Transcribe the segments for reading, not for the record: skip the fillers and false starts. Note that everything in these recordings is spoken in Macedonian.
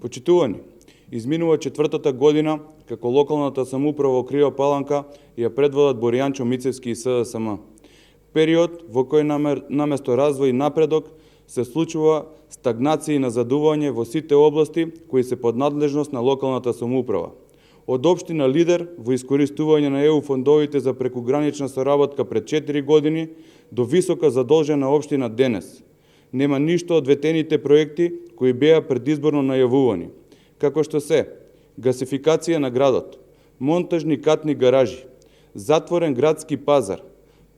Почитувани, изминува четвртата година како локалната самоуправа во Крива Паланка ја предводат Боријанчо Мицевски и СДСМ. Период во кој наместо развој и напредок се случува стагнација и назадување во сите области кои се под надлежност на локалната самоуправа. Од општина лидер во искористување на ЕУ фондовите за прекугранична соработка пред 4 години до висока задолжена општина денес. Нема ништо од ветените проекти кои беа предизборно најавувани, како што се гасификација на градот, монтажни катни гаражи, затворен градски пазар,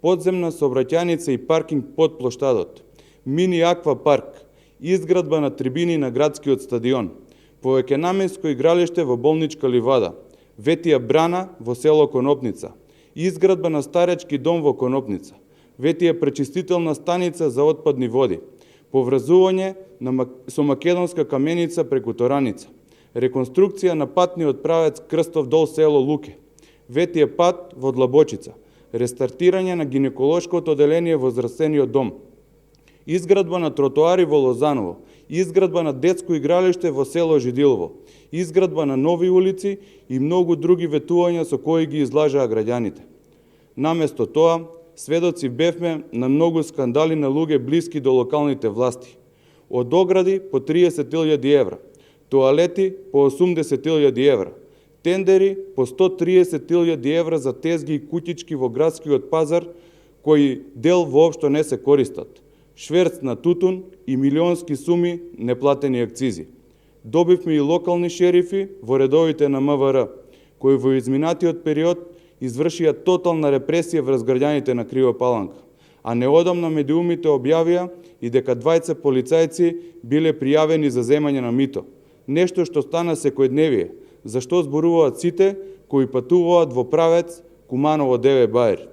подземна сообраќајница и паркинг под плоштадот, мини аквапарк, изградба на трибини на градскиот стадион, повеќенамensко игралиште во болничка ливада, ветија брана во село Конопница, изградба на старечки дом во Конопница, ветија пречистителна станица за отпадни води, поврзување со македонска каменица преку Тораница, реконструкција на патниот правец Крстов дол село Луке, ветија пат во Длабочица, рестартирање на гинеколошкото оделение во здравствениот дом, изградба на тротоари во Лозаново, изградба на детско игралиште во село Жидилово, изградба на нови улици и многу други ветувања со кои ги излажаа граѓаните. Наместо тоа, сведоци бевме на многу скандали на луѓе блиски до локалните власти. Од огради по 30.000 евра, тоалети по 80.000 евра, тендери по 130.000 евра за тезги и кутички во градскиот пазар, кои дел воопшто не се користат, шверц на тутун и милионски суми неплатени акцизи. Добивме и локални шерифи во редовите на МВР, кои во изминатиот период извршија тотална репресија врз граѓаните на Крива Паланка, а неодамна медиумите објавија и дека двајца полицајци биле пријавени за земање на мито. Нешто што стана секојдневие, зашто зборуваат сите кои патуваат во правец Куманово 9 Баир.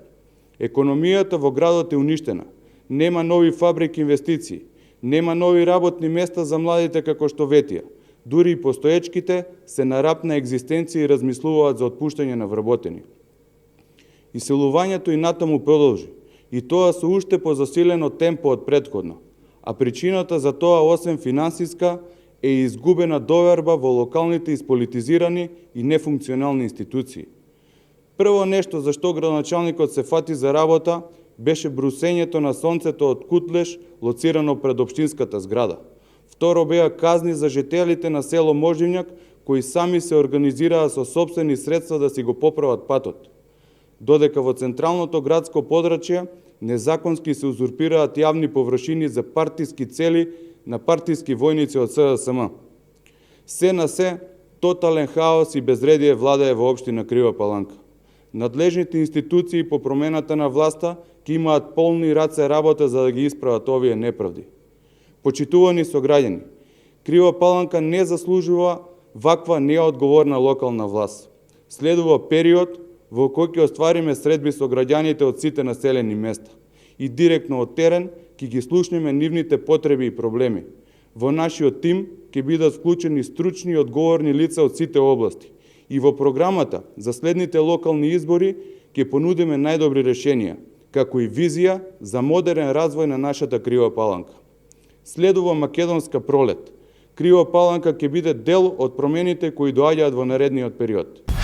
Економијата во градот е уништена, нема нови фабрики инвестиции, нема нови работни места за младите како што ветија. Дури и постоечките се на рап на екзистенција и размислуваат за отпуштање на вработени. Иселувањето и натаму продолжи, и тоа со уште позасилено темпо од претходно, а причината за тоа освен финансиска е изгубена доверба во локалните исполитизирани и нефункционални институции. Прво нешто за што градоначалникот се фати за работа беше брусењето на сонцето од кутлеж лоцирано пред општинската зграда. Второ беа казни за жителите на село Моживњак кои сами се организираа со сопствени средства да си го поправат патот. Додека во централното градско подрачје незаконски се узурпираат јавни површини за партиски цели на партиски војници од СДСМ. Се на се, тотален хаос и безредие владее во општина Крива Паланка. Надлежните институции по промената на власта ќе имаат полни раце работа за да ги исправат овие неправди. Почитувани сограѓани, Крива Паланка не заслужува ваква неодговорна локална власт. Следува период во кој ќе оствариме средби со граѓаните од сите населени места и директно од терен ќе ги слушнеме нивните потреби и проблеми. Во нашиот тим ќе бидат вклучени стручни и одговорни лица од сите области и во програмата за следните локални избори ќе понудиме најдобри решенија, како и визија за модерен развој на нашата Крива Паланка. Следува македонска пролет. Крива Паланка ќе биде дел од промените кои доаѓаат во наредниот период.